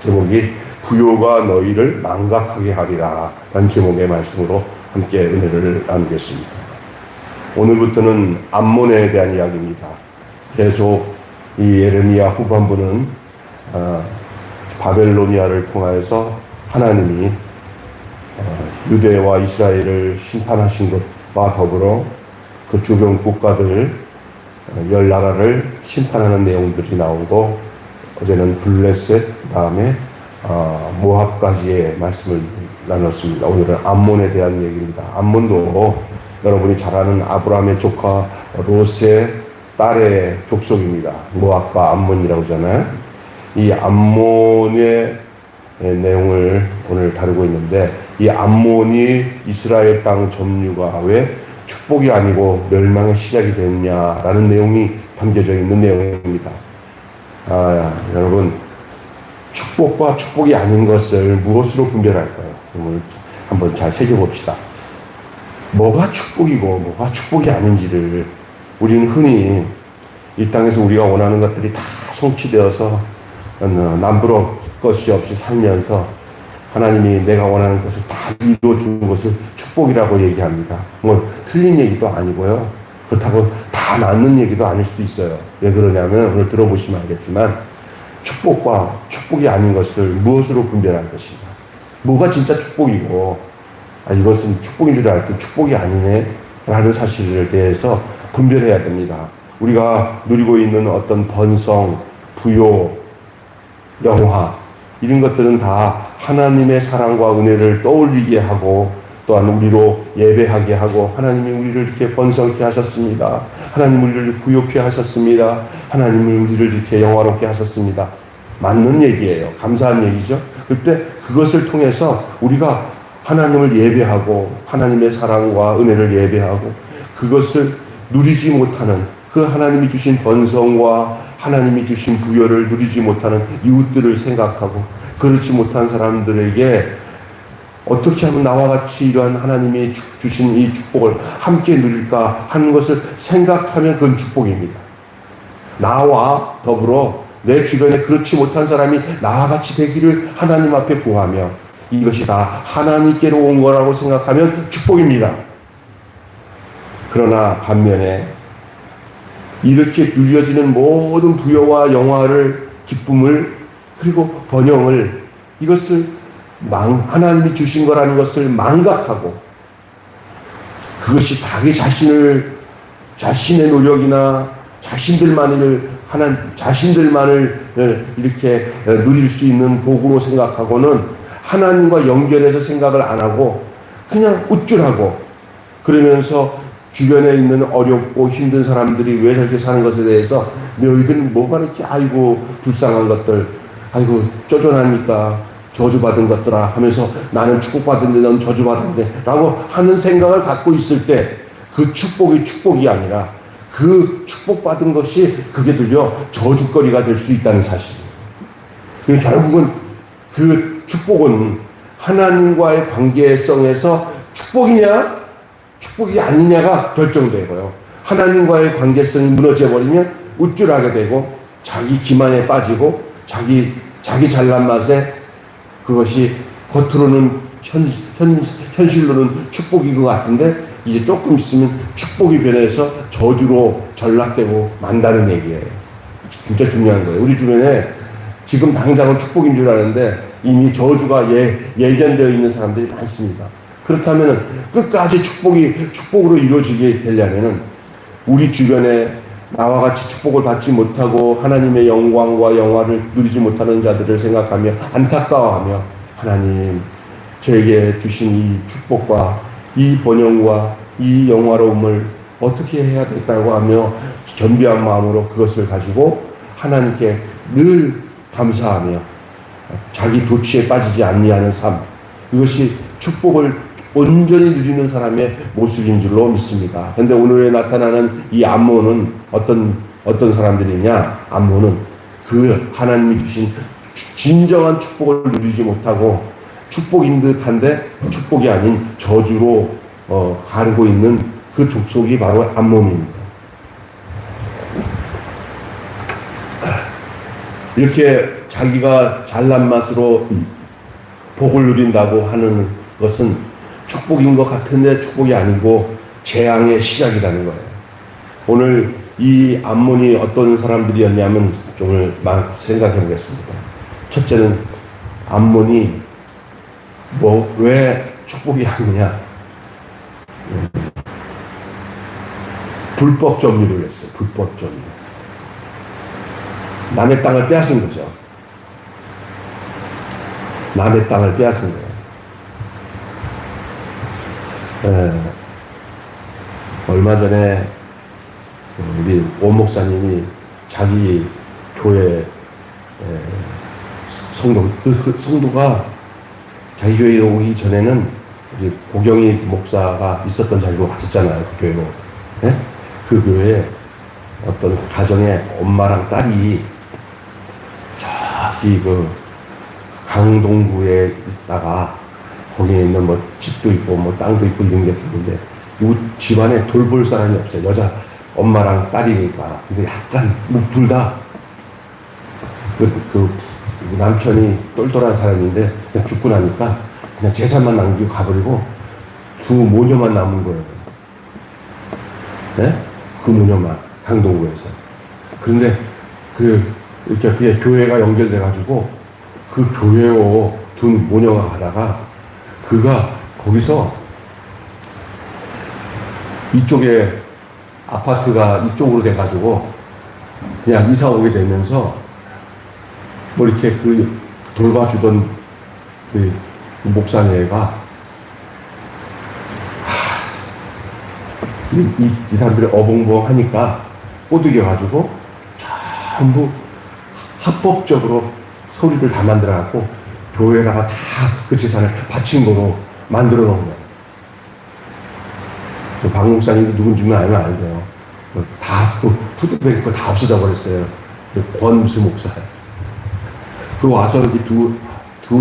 제목이 부요가 너희를 망각하게 하리라 라는 제목의 말씀으로 함께 은혜를 나누겠습니다. 오늘부터는 암몬에 대한 이야기입니다. 계속 이 예레미야 후반부는 바벨로니아를 통하여서 하나님이 유대와 이스라엘을 심판하신 것과 더불어 그 주변 국가들 10나라를 심판하는 내용들이 나오고, 어제는 블레셋, 그 다음에 모압까지의 말씀을 나눴습니다. 오늘은 암몬에 대한 얘기입니다. 암몬도 여러분이 잘 아는 아브라함의 조카 롯의 딸의 족속입니다. 모압과 암몬이라고 하잖아요. 이 암몬의 내용을 오늘 다루고 있는데, 이 암몬이 이스라엘 땅 점유가 왜 축복이 아니고 멸망의 시작이 됐냐라는 내용이 담겨져 있는 내용입니다. 여러분, 축복과 축복이 아닌 것을 무엇으로 분별할까요? 오늘 한번 잘 새겨봅시다. 뭐가 축복이고 뭐가 축복이 아닌지를 우리는 흔히 이 땅에서 우리가 원하는 것들이 다 성취되어서 남부러울 것이 없이 살면서 하나님이 내가 원하는 것을 다 이루어준 것을 축복이라고 얘기합니다. 뭐 틀린 얘기도 아니고요, 그렇다고 다 맞는 얘기도 아닐 수도 있어요. 왜 그러냐면 오늘 들어보시면 알겠지만, 축복과 축복이 아닌 것을 무엇으로 분별할 것인가, 뭐가 진짜 축복이고 이것은 축복인 줄 알았더니 축복이 아니네 라는 사실에 대해서 분별해야 됩니다. 우리가 누리고 있는 어떤 번성, 부요, 영화, 이런 것들은 다 하나님의 사랑과 은혜를 떠올리게 하고, 또한 우리로 예배하게 하고, 하나님이 우리를 이렇게 번성케 하셨습니다. 하나님 우리를 부욕케 하셨습니다. 하나님이 우리를 이렇게 영화롭게 하셨습니다. 맞는 얘기예요. 감사한 얘기죠. 그때 그것을 통해서 우리가 하나님을 예배하고 하나님의 사랑과 은혜를 예배하고, 그것을 누리지 못하는 그 하나님이 주신 번성과 하나님이 주신 부여를 누리지 못하는 이웃들을 생각하고, 그렇지 못한 사람들에게 어떻게 하면 나와 같이 이러한 하나님이 주신 이 축복을 함께 누릴까 하는 것을 생각하면 그건 축복입니다. 나와 더불어 내 주변에 그렇지 못한 사람이 나와 같이 되기를 하나님 앞에 구하며, 이것이 다 하나님께로 온 거라고 생각하면 축복입니다. 그러나 반면에 이렇게 누려지는 모든 부여와 영화를, 기쁨을, 그리고 번영을, 이것을 하나님이 주신 거라는 것을 망각하고, 그것이 자기 자신의 노력이나 자신들만을 이렇게 누릴 수 있는 복으로 생각하고는 하나님과 연결해서 생각을 안 하고 그냥 우쭐하고, 그러면서 주변에 있는 어렵고 힘든 사람들이 왜 저렇게 사는 것에 대해서 너희들은 뭐가 이렇게 아이고 불쌍한 것들, 아이고 쪼잔하니까 저주받은 것들아 하면서 나는 축복받은데 넌 저주받은데 라고 하는 생각을 갖고 있을 때, 그 축복이 축복이 아니라 그 축복받은 것이 그게 들려 저주거리가 될 수 있다는 사실이에요. 결국은 그 축복은 하나님과의 관계성에서 축복이냐 축복이 아니냐가 결정되고요, 하나님과의 관계성이 무너져버리면 우쭐하게 되고 자기 기만에 빠지고 자기 잘난 맛에, 그것이 겉으로는 현실로는 축복인 것 같은데 이제 조금 있으면 축복이 변해서 저주로 전락되고 만다는 얘기예요. 진짜 중요한 거예요. 우리 주변에 지금 당장은 축복인 줄 아는데 이미 저주가 예견되어 있는 사람들이 많습니다. 그렇다면 끝까지 축복으로 이루어지게 되려면은 우리 주변에 나와 같이 축복을 받지 못하고 하나님의 영광과 영화를 누리지 못하는 자들을 생각하며 안타까워하며, 하나님 저에게 주신 이 축복과 이 번영과 이 영화로움을 어떻게 해야 될까요 하며 겸비한 마음으로 그것을 가지고 하나님께 늘 감사하며 자기 도취에 빠지지 아니하는 삶, 이것이 축복을 온전히 누리는 사람의 모습인 줄로 믿습니다. 그런데 오늘에 나타나는 이 암몬은 어떤 사람들이냐? 암몬은 그 하나님이 주신 진정한 축복을 누리지 못하고 축복인 듯한데 축복이 아닌 저주로 가르고 있는 그 족속이 바로 암몬입니다. 이렇게 자기가 잘난 맛으로 복을 누린다고 하는 것은 축복인 것 같은데 축복이 아니고 재앙의 시작이라는 거예요. 오늘 이 암몬이 어떤 사람들이었냐면 좀 생각해 보겠습니다. 첫째는 암몬이 왜 축복이 아니냐? 불법 점유를 했어요. 불법 점유. 남의 땅을 빼앗은 거죠. 남의 땅을 빼앗은 거예요. 얼마 전에 우리 오 목사님이 자기 교회 성도, 그 성도가 자기 교회에 오기 전에는 이제 고경희 목사가 있었던 자리로 갔었잖아요. 그 교회로. 네? 그 교회에 어떤 가정의 엄마랑 딸이 저기 그 강동구에 있다가 거기에 있는 뭐 집도 있고 뭐 땅도 있고 이런 게 있는데 이 집안에 돌볼 사람이 없어요. 여자 엄마랑 딸이니까. 근데 약간 뭐 둘 다 그 남편이 똘똘한 사람인데 그냥 죽고 나니까 그냥 재산만 남기고 가버리고 두 모녀만 남은 거예요. 네? 그 모녀만 강동구에서. 그런데 이렇게 그게 교회가 연결돼가지고 그 교회로 두 모녀가 가다가 그가 거기서 이쪽에 아파트가 이쪽으로 돼가지고 그냥 이사 오게 되면서 뭐 이렇게 그 돌봐주던 그 목사녀가 이 사람들이 어벙벙 하니까 꼬드겨가지고 전부 합법적으로 서류를 다 만들어갖고 교회에다가 다 그 재산을 바친 거로 만들어 놓은 거예요. 박 목사님이 누군지만 알면 안 돼요. 다 그 푸드뱅크 다 없어져 버렸어요. 권수 목사. 그 와서 이렇게 두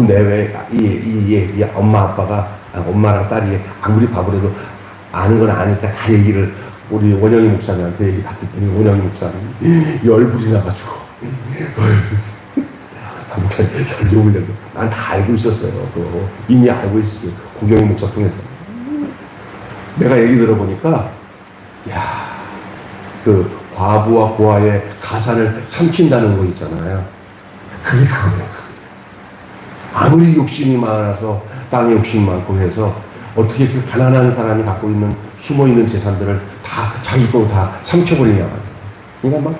내외 이 엄마 아빠가 엄마랑 딸이 아무리 바보라도 아는 건 아니까 다 얘기를 우리 원영희 목사님한테 얘기 다 듣더니 원영희 목사님 열불이 나가지고 욕을 내고 난 다 알고 있었어요. 그거 이미 알고 있었어요. 고경희 목사 통해서. 내가 얘기 들어보니까 그 과부와 고아의 가산을 삼킨다는 거 있잖아요. 그게 그거예요. 아무리 욕심이 많아서 땅에 욕심이 많고 해서 어떻게 그 가난한 사람이 갖고 있는 숨어있는 재산들을 다 자기 거로 다 삼켜버리냐 말이에요. 그러니까 막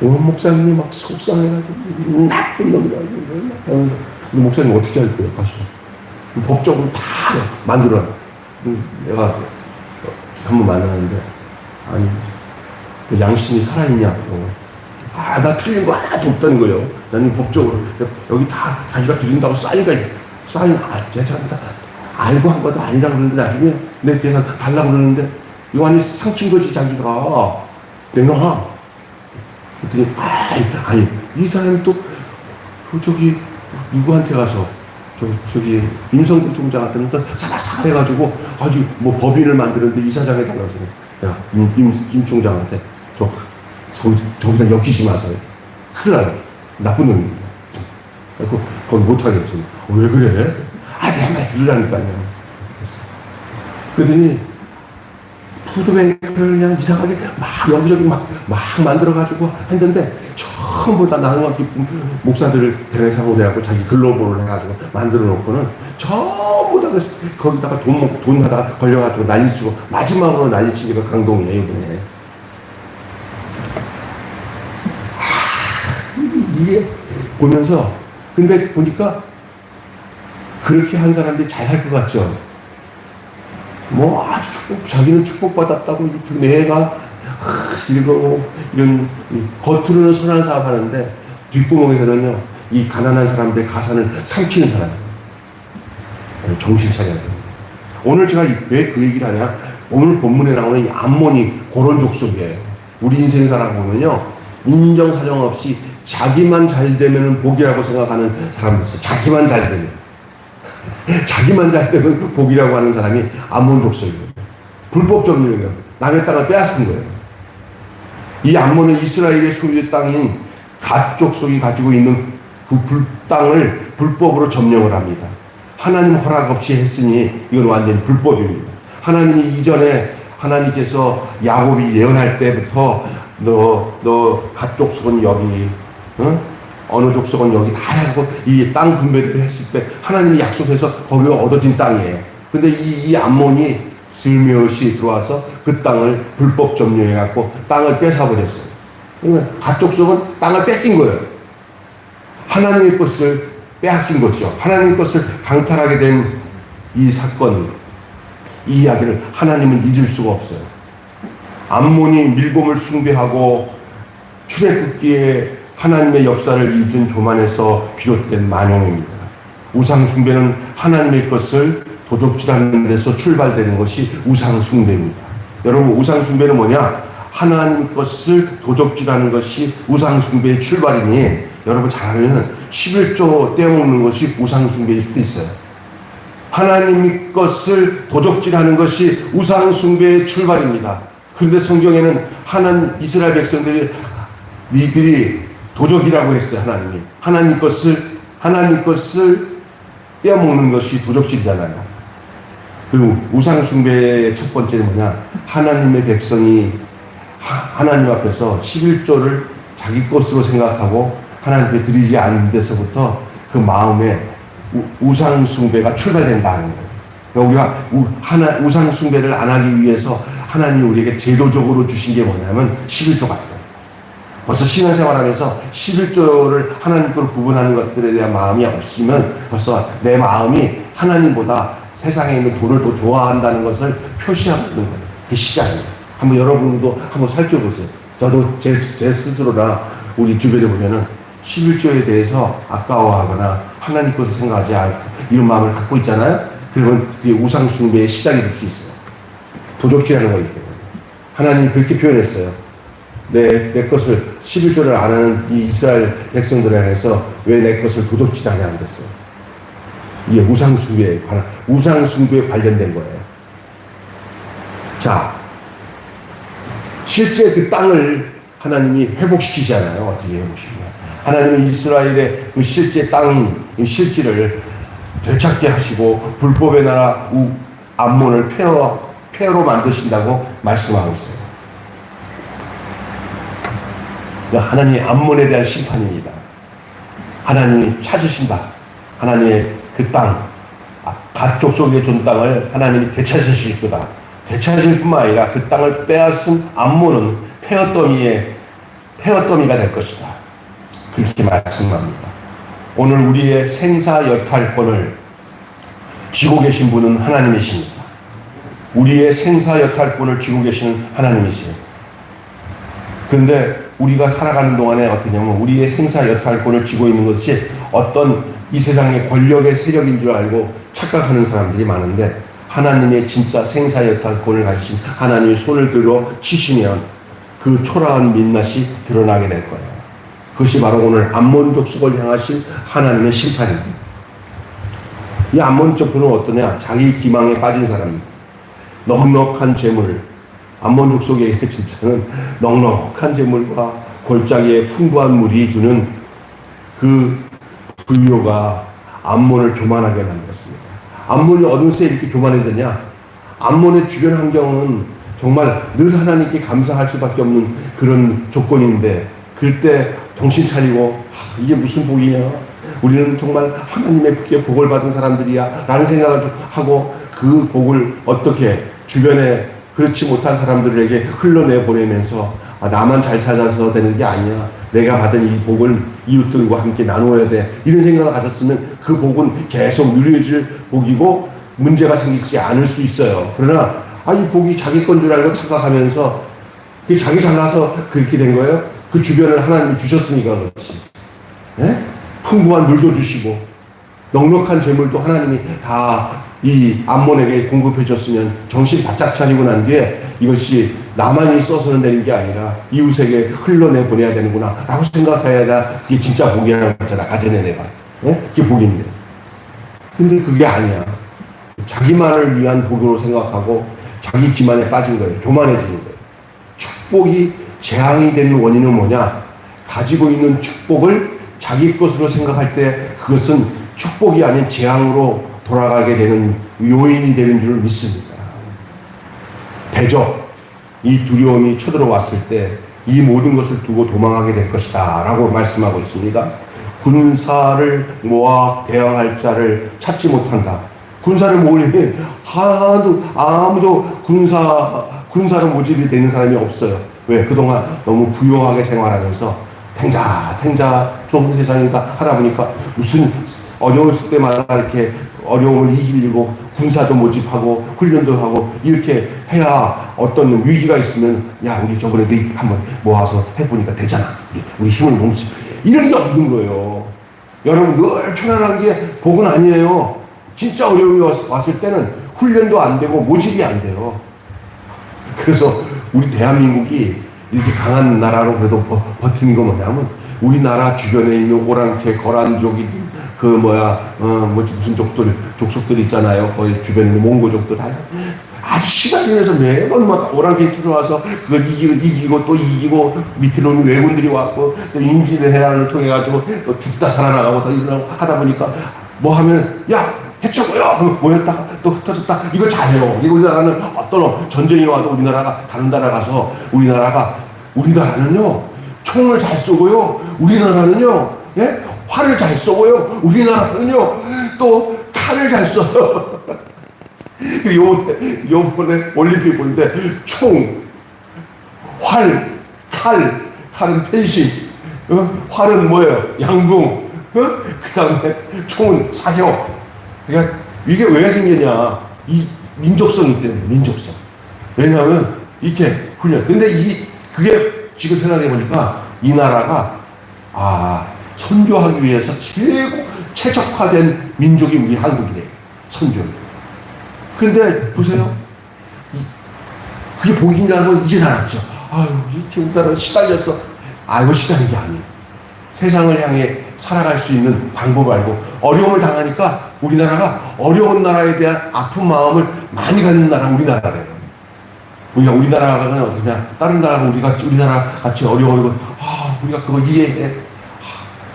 목사님이 막 속상해가지고 나쁜 놈이라고 하면서 목사님 어떻게 할 거예요? 가서 법적으로 다 만들어. 내가 한번 만났는데 아니 양심이 살아있냐고. 나 틀린 거 하나도 없다는 거예요. 나는 법적으로 여기 다 자기가 드린다고 사인 괜찮다. 알고 한 것도 아니라고 그러는데 나중에 내 재산 달라고 그러는데 요한이 삼킨 거지 자기가. 내놔. 그랬더니 아니 이 사람이 또 저기 누구한테 가서 저기 임성근 총장한테는 또 사바사 해가지고 아주 뭐 법인을 만드는데 이사장 해달라고 그러잖아요. 야 임 총장한테 저기다 엮이지 마세요. 큰일 나요. 나쁜 놈입니다. 거기 못하겠어요. 왜 그래? 내 말 들으라니까요. 그러더니 푸드뱅크를 그냥 이상하게 막 여기저기 막 만들어가지고 했는데 전부 다 나누어 기쁜 목사들을 대상으로 해갖고 자기 글로벌을 해가지고 만들어 놓고는 전부 다 거기다가 돈 하다가 걸려가지고 난리치고 마지막으로 난리친 게 강동이에요, 이번에. 이게 보면서 근데 보니까 그렇게 한 사람들이 잘 할 것 같죠. 뭐 아주 자기는 축복받았다고 내가 이런 겉으로는 선한 사업 하는데 뒷구멍에서는요 이 가난한 사람들 가산을 삼키는 사람이에요. 정신 차려야 돼요. 오늘 제가 왜 그 얘기를 하냐? 오늘 본문에 나오는 이 암몬이 그런 족속이에요. 우리 인생사라고 보면요 인정사정 없이 자기만 잘 되면 복이라고 생각하는 사람이 있어요. 자기만 잘 되면. 자기만 잘 되면 복이라고 하는 사람이 암몬 족속이에요. 불법 점유예요. 남의 땅을 빼앗은 거예요. 이 암몬은 이스라엘의 소유의 땅인 갓 족속이 가지고 있는 그 땅을 불법으로 점령을 합니다. 하나님 허락 없이 했으니 이건 완전히 불법입니다. 하나님이 이전에 하나님께서 야곱이 예언할 때부터 너 갓 족속은 여기, 어느 족속은 여기 다 하고 이 땅 분배를 했을 때 하나님이 약속해서 거기가 얻어진 땅이에요. 근데 이 암몬이 슬며시 들어와서 그 땅을 불법 점령해갖고 땅을 뺏어버렸어요. 그러니까 갓 족속은 땅을 뺏긴 거예요. 하나님의 것을 빼앗긴 거죠. 하나님의 것을 강탈하게 된 이 사건, 이 이야기를 하나님은 잊을 수가 없어요. 암몬이 밀곰을 숭배하고 출애굽기에 하나님의 역사를 잊은 교만에서 비롯된 만용입니다. 우상 숭배는 하나님의 것을 도적질하는 데서 출발되는 것이 우상 숭배입니다. 여러분, 우상 숭배는 뭐냐? 하나님 것을 도적질하는 것이 우상 숭배의 출발이니 여러분 잘 알면 11조 떼어먹는 것이 우상 숭배일 수도 있어요. 하나님의 것을 도적질하는 것이 우상 숭배의 출발입니다. 그런데 성경에는 이스라엘 백성들이 니들이 도적이라고 했어요. 하나님 것을 떼어먹는 것이 도적질이잖아요. 그리고 우상 숭배의 첫 번째는 뭐냐? 하나님의 백성이 하나님 앞에서 11조를 자기 것으로 생각하고 하나님께 드리지 않는 데서부터 그 마음에 우상 숭배가 출발된다는 거예요. 그러니까 우리가 우상 숭배를 안 하기 위해서 하나님이 우리에게 제도적으로 주신 게 뭐냐면 11조가 돼요. 벌써 신앙생활하면서 11조를 하나님 걸 구분하는 것들에 대한 마음이 없으면 벌써 내 마음이 하나님보다 세상에 있는 돈을 더 좋아한다는 것을 표시하고 있는 거예요. 그게 시작이에요. 한번 여러분도 한번 살펴보세요. 저도 제 스스로나 우리 주변에 보면은 11조에 대해서 아까워하거나 하나님 것을 생각하지 않고 이런 마음을 갖고 있잖아요. 그러면 그게 우상 숭배의 시작이 될 수 있어요. 도적질하는 거기 때문에. 하나님이 그렇게 표현했어요. 내 것을 11조를 안 하는 이 이스라엘 백성들에 한해서 왜 내 것을 도적질하냐 안 됐어요. 이게 우상 숭배에 관련된 거예요. 자, 실제 그 땅을 하나님이 회복시키잖아요. 어떻게 회복시키냐? 하나님은 이스라엘의 그 실제 땅인 실지를 되찾게 하시고 불법의 나라 암몬을 폐허로 만드신다고 말씀하고 있어요. 하나님의 암몬에 대한 심판입니다. 하나님이 찾으신다. 하나님의 그 땅, 갓 족속에 준 땅을 하나님이 되찾으실 거다. 되찾을 뿐만 아니라 그 땅을 빼앗은 암몬은 폐허더미가 될 것이다. 그렇게 말씀합니다. 오늘 우리의 생사여탈권을 쥐고 계신 분은 하나님이십니다. 우리의 생사여탈권을 쥐고 계시는 하나님이시에요. 그런데 우리가 살아가는 동안에 어떠냐면 우리의 생사여탈권을 쥐고 있는 것이 어떤 이 세상의 권력의 세력인 줄 알고 착각하는 사람들이 많은데 하나님의 진짜 생사여탈권을 가지신 하나님의 손을 들어 치시면 그 초라한 민낯이 드러나게 될 거예요. 그것이 바로 오늘 암몬 족속을 향하신 하나님의 심판입니다. 이 암몬 족속은 어떠냐? 자기 기망에 빠진 사람입니다. 넉넉한 재물, 암몬 족속에게 진짜는 넉넉한 재물과 골짜기에 풍부한 물이 주는 그 불효가 암몬을 교만하게 만들었습니다. 암몬이 어느새 이렇게 교만해졌냐? 암몬의 주변 환경은 정말 늘 하나님께 감사할 수밖에 없는 그런 조건인데 그럴 때 정신 차리고 이게 무슨 복이냐? 우리는 정말 하나님의 복을 받은 사람들이야 라는 생각을 하고 그 복을 어떻게 주변에 그렇지 못한 사람들에게 흘러내보내면서 나만 잘 살아서 되는 게 아니야. 내가 받은 이 복을 이웃들과 함께 나누어야 돼. 이런 생각을 가졌으면 그 복은 계속 누려질 복이고 문제가 생기지 않을 수 있어요. 그러나 이 복이 자기 건 줄 알고 착각하면서 그게 자기 잘나서 그렇게 된 거예요. 그 주변을 하나님이 주셨으니까 그렇지. 네? 풍부한 물도 주시고 넉넉한 재물도 하나님이 다 이 암몬에게 공급해 줬으면 정신 바짝 차리고 난 뒤에 이것이 나만이 써서는 되는 게 아니라 이웃에게 흘러내보내야 되는구나 라고 생각해야 그게 진짜 복이라고 했잖아. 아덴의 내가. 네? 그게 복인데. 근데 그게 아니야. 자기만을 위한 복으로 생각하고 자기 기만에 빠진 거예요. 교만해지는 거예요. 축복이 재앙이 되는 원인은 뭐냐? 가지고 있는 축복을 자기 것으로 생각할 때 그것은 축복이 아닌 재앙으로 돌아가게 되는 요인이 되는 줄 믿습니다. 대적, 이 두려움이 쳐들어왔을 때 이 모든 것을 두고 도망하게 될 것이다 라고 말씀하고 있습니다. 군사를 모아 대항할 자를 찾지 못한다. 군사를 모으려면 아무도 군사로 모집이 되는 사람이 없어요. 왜? 그동안 너무 부유하게 생활하면서 탱자 좋은 세상이다 하다 보니까 무슨 어려웠을 때마다 이렇게 어려움을 이기려고 군사도 모집하고 훈련도 하고 이렇게 해야 어떤 위기가 있으면 야 우리 저번에도 한번 모아서 해보니까 되잖아. 우리 힘을 모으지. 이런 게 없는 거예요. 여러분 늘 편안한 게 복은 아니에요. 진짜 어려움이 왔을 때는 훈련도 안 되고 모집이 안 돼요. 그래서 우리 대한민국이 이렇게 강한 나라로 그래도 버티는 거 뭐냐면 우리나라 주변에 있는 오랑캐, 거란족이 무슨 족속들 있잖아요. 거의 주변에 있는 몽고족들 다 아주 시간 지내서 매번 막 오랑캐 들어와서 그걸 이기고 또 이기고 밑으로는 왜군들이 왔고 또 임진왜란을 통해 가지고 또 죽다 살아나가고 또 일어나고 하다 보니까 뭐 하면 야 해쳐고요 모였다가 또 흩어졌다 이걸 잘해요. 우리나라는 어떤 전쟁이 와도 우리나라가 다른 나라 가서 우리나라는요 총을 잘 쏘고요. 우리나라는요 활을 잘 쏘고요. 우리나라는요 또 칼을 잘 써요. 요번에 올림픽 보는데 총, 활, 칼은 펜싱, 활은 뭐예요? 양궁, 그 다음에 총은 사격. 그러니까 이게 왜 생겼냐? 이 민족성이 때문에, 민족성. 왜냐하면 이렇게 훈련. 근데 그게 지금 생각해 보니까 이 나라가 선교하기 위해서 최적화된 민족이 우리 한국이래요. 선교. 근데 보세요. 그게 복이냐는 건 이제 알았죠. 우리나라 시달렸어. 이거 시달린 게 아니에요. 세상을 향해 살아갈 수 있는 방법을 알고 어려움을 당하니까 우리나라가 어려운 나라에 대한 아픈 마음을 많이 갖는 나라가 우리나라래요. 우리나라는 어떻냐? 다른 나라가 우리나라 같이 어려워하고 우리가 그거 이해해.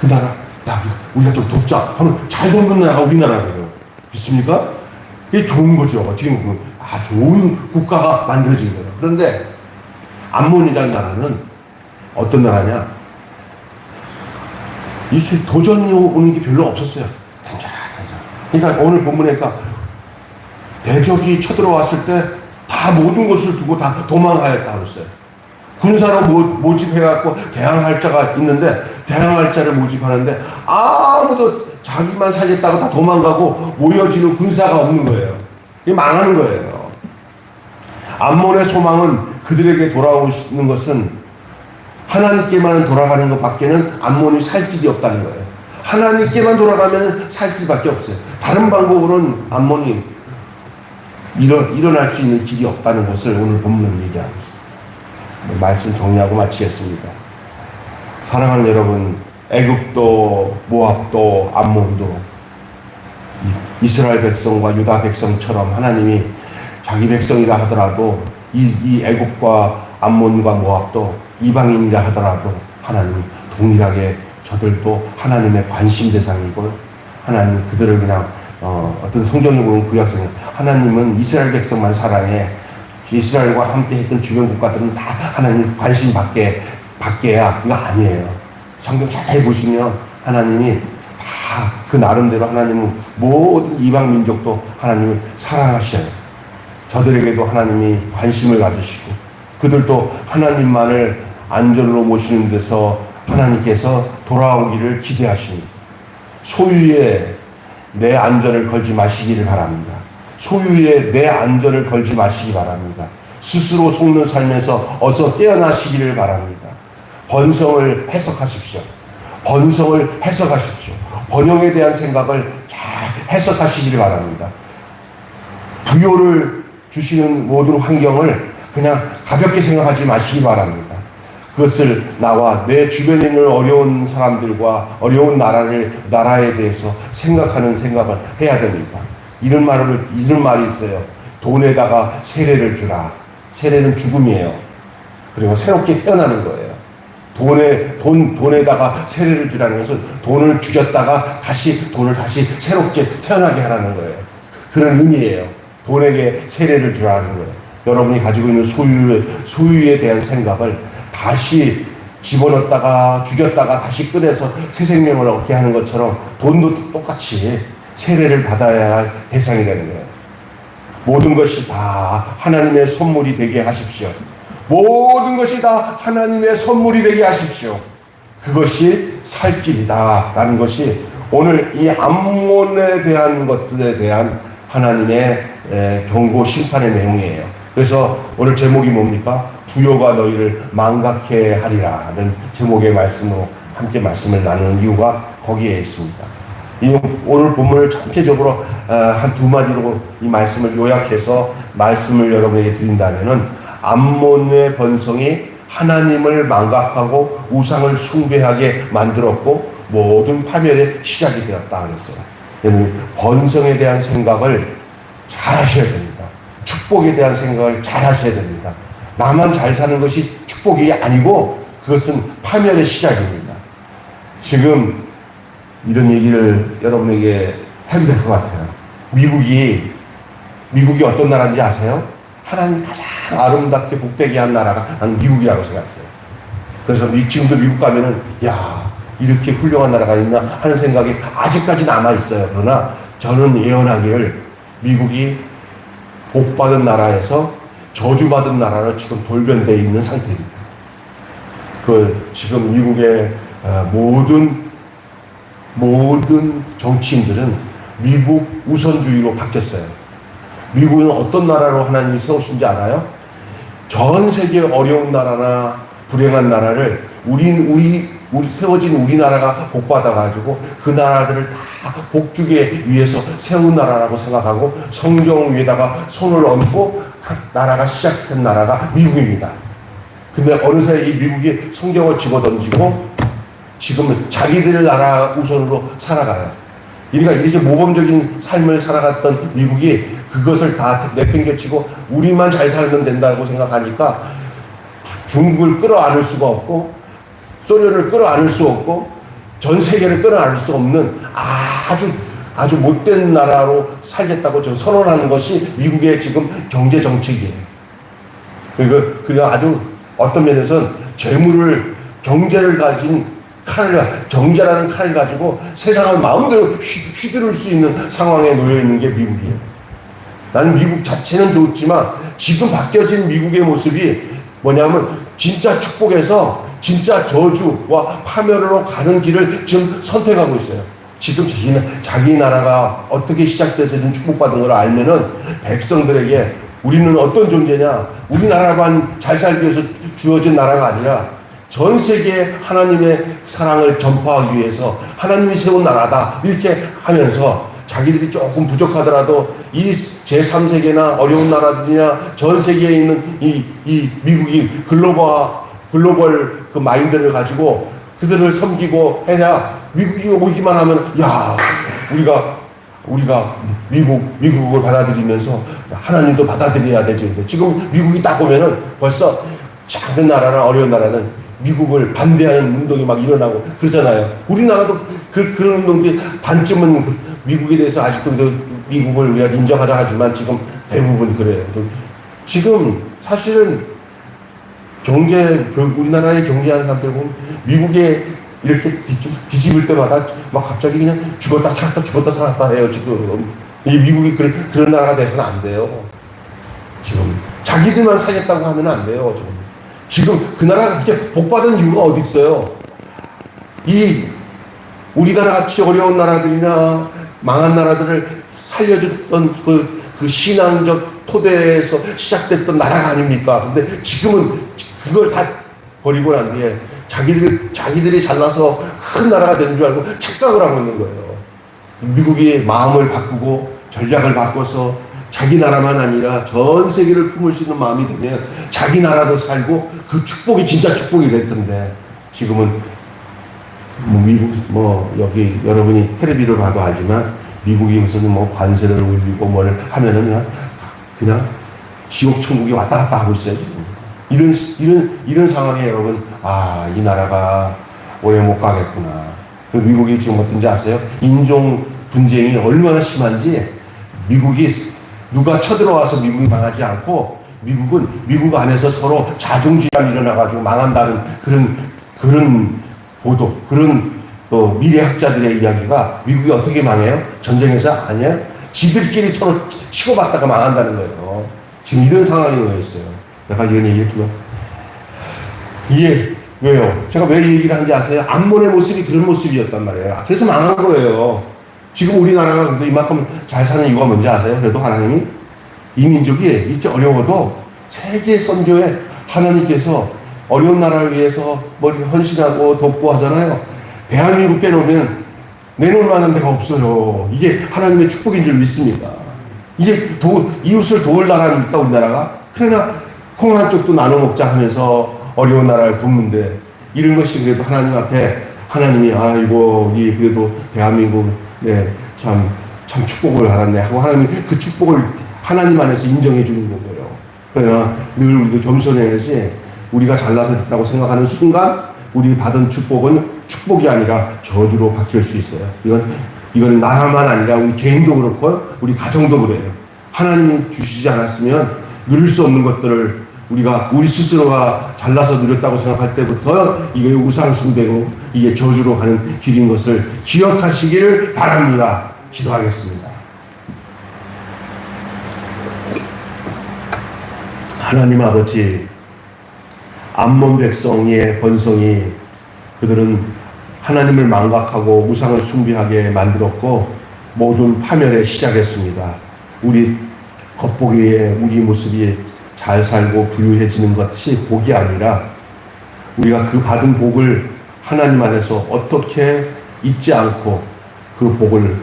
그 나라, 우리가 좀 돕자 하면 잘 돕는 나라가 우리나라예요. 믿습니까? 이게 좋은 거죠. 지금 좋은 국가가 만들어진 거예요. 그런데 암몬이라는 나라는 어떤 나라냐? 이렇게 도전이 오는 게 별로 없었어요. 그러니까 오늘 본문에니까 대적이 쳐들어왔을 때 다 모든 것을 두고 다 도망하였다 그랬어요. 군사로 모집해갖고 대항할 자가 있는데 대항할 자를 모집하는데 아무도 자기만 살겠다고 다 도망가고 모여지는 군사가 없는 거예요. 이게 망하는 거예요. 암몬의 소망은 그들에게 돌아오는 것은 하나님께만 돌아가는 것 밖에는 암몬이 살 길이 없다는 거예요. 하나님께만 돌아가면 살 길밖에 없어요. 다른 방법으로는 암몬이 일어날 수 있는 길이 없다는 것을 오늘 본문은 얘기하고 있습니다. 말씀 정리하고 마치겠습니다. 사랑하는 여러분, 애굽도 모압도 암몬도 이스라엘 백성과 유다 백성처럼 하나님이 자기 백성이라 하더라도 이 애굽과 암몬과 모압도 이방인이라 하더라도 하나님 동일하게 저들도 하나님의 관심 대상이고 하나님 그들을 그냥 어떤 성경에 보면 구약성에 하나님은 이스라엘 백성만 사랑해 이스라엘과 함께 했던 주변 국가들은 다 하나님 관심 받게야 이거 아니에요. 성경 자세히 보시면 하나님이 다 그 나름대로 하나님은 모든 이방 민족도 하나님을 사랑하셔요. 저들에게도 하나님이 관심을 가지시고 그들도 하나님만을 안전으로 모시는 데서 하나님께서 돌아오기를 기대하십니다. 소유에 내 안전을 걸지 마시기를 바랍니다. 소유에 내 안전을 걸지 마시기 바랍니다. 스스로 속는 삶에서 어서 깨어나시기를 바랍니다. 번성을 해석하십시오. 번성을 해석하십시오. 번영에 대한 생각을 잘 해석하시기를 바랍니다. 부요를 주시는 모든 환경을 그냥 가볍게 생각하지 마시기 바랍니다. 그것을 나와 내 주변에 있는 어려운 사람들과 어려운 나라에 대해서 생각하는 생각을 해야 됩니다. 이런 말이 있어요. 돈에다가 세례를 주라. 세례는 죽음이에요. 그리고 새롭게 태어나는 거예요. 돈에다가 세례를 주라는 것은 돈을 죽였다가 돈을 다시 새롭게 태어나게 하라는 거예요. 그런 의미예요. 돈에게 세례를 주라는 거예요. 여러분이 가지고 있는 소유에 대한 생각을 다시 집어넣었다가 죽였다가 다시 꺼내서 새 생명을 얻게 하는 것처럼 돈도 똑같이 세례를 받아야 할 대상이 되는 거예요. 모든 것이 다 하나님의 선물이 되게 하십시오. 모든 것이 다 하나님의 선물이 되게 하십시오. 그것이 살 길이다 라는 것이 오늘 이 암몬에 대한 것들에 대한 하나님의 경고 심판의 내용이에요. 그래서 오늘 제목이 뭡니까? 부요가 너희를 망각해 하리라는 제목의 말씀으로 함께 말씀을 나누는 이유가 거기에 있습니다. 오늘 본문을 전체적으로 한 두 마디로 이 말씀을 요약해서 말씀을 여러분에게 드린다면은 암몬의 번성이 하나님을 망각하고 우상을 숭배하게 만들었고 모든 파멸의 시작이 되었다 그랬어요. 여러분 번성에 대한 생각을 잘 하셔야 됩니다. 축복에 대한 생각을 잘 하셔야 됩니다. 나만 잘 사는 것이 축복이 아니고 그것은 파멸의 시작입니다. 지금 이런 얘기를 여러분에게 해도 될 것 같아요. 미국이 어떤 나라인지 아세요? 하나님 가장 아름답게 복되게 한 나라가 나는 미국이라고 생각해요. 그래서 지금도 미국 가면은 야 이렇게 훌륭한 나라가 있나 하는 생각이 아직까지 남아있어요. 그러나 저는 예언하기를 미국이 복받은 나라에서 저주받은 나라로 지금 돌변되어 있는 상태입니다. 지금 미국의 모든 정치인들은 미국 우선주의로 바뀌었어요. 미국은 어떤 나라로 하나님이 세우신지 알아요? 전 세계 어려운 나라나 불행한 나라를 우리 세워진 우리나라가 복받아가지고 그 나라들을 다 복주기 위해서 세운 나라라고 생각하고 성경 위에다가 손을 얹고 나라가 시작한 나라가 미국입니다. 근데 어느새 이 미국이 성경을 집어던지고 지금은 자기들 나라 우선으로 살아가요. 이렇게 모범적인 삶을 살아갔던 미국이 그것을 다 내팽개치고 우리만 잘 살면 된다고 생각하니까 중국을 끌어안을 수가 없고 소련을 끌어안을 수 없고 전 세계를 끌어안을 수 없는 아주 못된 나라로 살겠다고 저 선언하는 것이 미국의 지금 경제 정책이에요. 그리고 아주 어떤 면에서는 경제를 가진 경제라는 칼을 가지고 세상을 마음대로 휘두를 수 있는 상황에 놓여 있는 게 미국이에요. 나는 미국 자체는 좋지만 지금 바뀌어진 미국의 모습이 뭐냐면 진짜 축복에서 진짜 저주와 파멸로 가는 길을 지금 선택하고 있어요. 지금 자기 나라가 어떻게 시작돼서든 축복받은 걸 알면은 백성들에게 우리는 어떤 존재냐, 우리나라만 잘 살기 위해서 주어진 나라가 아니라 전 세계에 하나님의 사랑을 전파하기 위해서 하나님이 세운 나라다 이렇게 하면서 자기들이 조금 부족하더라도 이 제3세계나 어려운 나라들이나 전 세계에 있는 이 미국이 글로벌 그 마인드를 가지고 그들을 섬기고 해야 미국이 오기만 하면 야 우리가 미국을 받아들이면서 하나님도 받아들여야 되지. 지금 미국이 딱 보면은 벌써 작은 나라나 어려운 나라는 미국을 반대하는 운동이 막 일어나고 그러잖아요. 우리나라도 그런 운동들이 반쯤은 미국에 대해서 아직도 미국을 우리가 인정하자 하지만 지금 대부분 그래요. 지금 사실은 우리나라의 경제하는 사람들 보면 미국에 이렇게 뒤집을 때마다 막 갑자기 그냥 죽었다 살았다 해요, 지금. 이 미국이 그런 나라가 돼서는 안 돼요. 지금. 자기들만 살겠다고 하면 안 돼요, 지금 그 나라가 그렇게 복받은 이유가 어디 있어요? 우리나라 같이 어려운 나라들이나 망한 나라들을 살려줬던 그 신앙적 토대에서 시작됐던 나라가 아닙니까? 근데 지금은 그걸 다 버리고 난 뒤에 자기들이 잘나서 큰 나라가 되는 줄 알고 착각을 하고 있는 거예요. 미국이 마음을 바꾸고 전략을 바꿔서 자기 나라만 아니라 전 세계를 품을 수 있는 마음이 되면 자기 나라도 살고 그 축복이 진짜 축복이 될 텐데 지금은 미국 여기 여러분이 텔레비를 봐도 알지만 미국이 무슨 관세를 올리고 뭘 하면은 그냥 지옥 천국이 왔다 갔다 하고 있어요 지금. 이런 상황에 여러분, 아, 이 나라가 오래 못 가겠구나. 미국이 지금 어떤지 아세요? 인종 분쟁이 얼마나 심한지, 미국이 누가 쳐들어와서 미국이 망하지 않고, 미국은 미국 안에서 서로 자중질환이 일어나가지고 망한다는 그런 보도, 그런 미래학자들의 이야기가, 미국이 어떻게 망해요? 전쟁에서 아니에요? 지들끼리 서로 치고받다가 망한다는 거예요. 지금 이런 상황이 와 있어요. 내가 이런 얘기를 들어. 이게 왜요? 제가 왜 이 얘기를 하는지 아세요? 암몬의 모습이 그런 모습이었단 말이에요. 그래서 망한 거예요. 지금 우리나라가 그래도 이만큼 잘 사는 이유가 뭔지 아세요? 그래도 하나님이 이 민족이 이렇게 어려워도 세계 선교에 하나님께서 어려운 나라를 위해서 뭘 헌신하고 돕고 하잖아요. 대한민국 빼놓으면 내놓을 만한 데가 없어요. 이게 하나님의 축복인 줄 믿습니다. 이게 이웃을 도울 나라니까 우리나라가. 그러나 콩 한 쪽도 나눠 먹자 하면서 어려운 나라를 돕는데, 이런 것이 그래도 하나님 앞에 하나님이 아이고 우리 그래도 대한민국 참 축복을 받았네 하고 하나님이 그 축복을 하나님 안에서 인정해 주는 거고요. 그러나 늘 우리도 겸손해야지, 우리가 잘나서 됐다고 생각하는 순간 우리 받은 축복은 축복이 아니라 저주로 바뀔 수 있어요. 이건 나라만 아니라 우리 개인도 그렇고 우리 가정도 그래요. 하나님이 주시지 않았으면 누릴 수 없는 것들을 우리 스스로가 잘나서 누렸다고 생각할 때부터 이게 우상숭배고 이게 저주로 가는 길인 것을 기억하시기를 바랍니다. 기도하겠습니다. 하나님 아버지, 암몬 백성의 번성이, 그들은 하나님을 망각하고 우상을 숭배하게 만들었고 모든 파멸에 시작했습니다. 우리 겉보기에 우리 모습이 잘 살고 부유해지는 것이 복이 아니라, 우리가 그 받은 복을 하나님 안에서 어떻게 잊지 않고 그 복을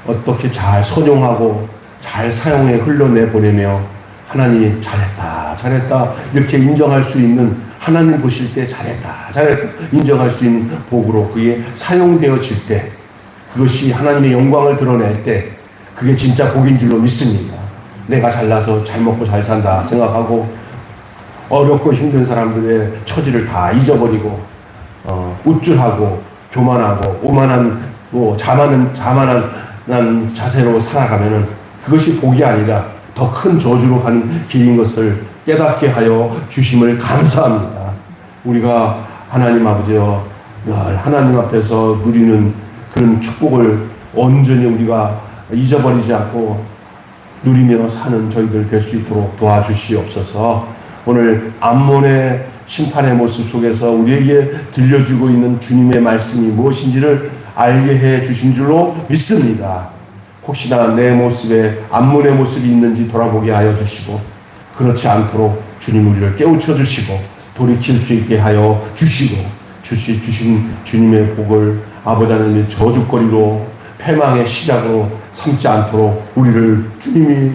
어떻게 잘 선용하고 잘 사용해 흘러내보내며 하나님이 잘했다 이렇게 인정할 수 있는, 하나님 보실 때 잘했다 인정할 수 있는 복으로 그게 사용되어질 때, 그것이 하나님의 영광을 드러낼 때 그게 진짜 복인 줄로 믿습니다. 내가 잘나서 잘 먹고 잘 산다 생각하고 어렵고 힘든 사람들의 처지를 다 잊어버리고 우쭐하고 교만하고 오만한 자만한 자세로 살아가면은 그것이 복이 아니라 더 큰 저주로 가는 길인 것을 깨닫게 하여 주심을 감사합니다. 우리가 하나님 아버지여 늘 하나님 앞에서 누리는 그런 축복을 온전히 우리가 잊어버리지 않고 누리며 사는 저희들 될 수 있도록 도와주시옵소서. 오늘 암몬의 심판의 모습 속에서 우리에게 들려주고 있는 주님의 말씀이 무엇인지를 알게 해 주신 줄로 믿습니다. 혹시나 내 모습에 암몬의 모습이 있는지 돌아보게 하여 주시고, 그렇지 않도록 주님 우리를 깨우쳐 주시고 돌이킬 수 있게 하여 주시고, 주신 주님의 복을 아버지 하나님의 저주거리로 패망의 시작으로 삼지 않도록 우리를 주님이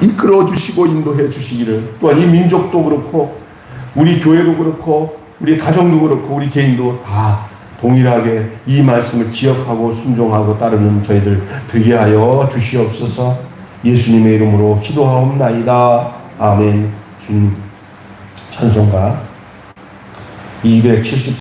이끌어 주시고 인도해 주시기를, 또한 이 민족도 그렇고 우리 교회도 그렇고 우리 가정도 그렇고 우리 개인도 다 동일하게 이 말씀을 기억하고 순종하고 따르는 저희들 되게 하여 주시옵소서. 예수님의 이름으로 기도하옵나이다. 아멘. 주님 찬송가 270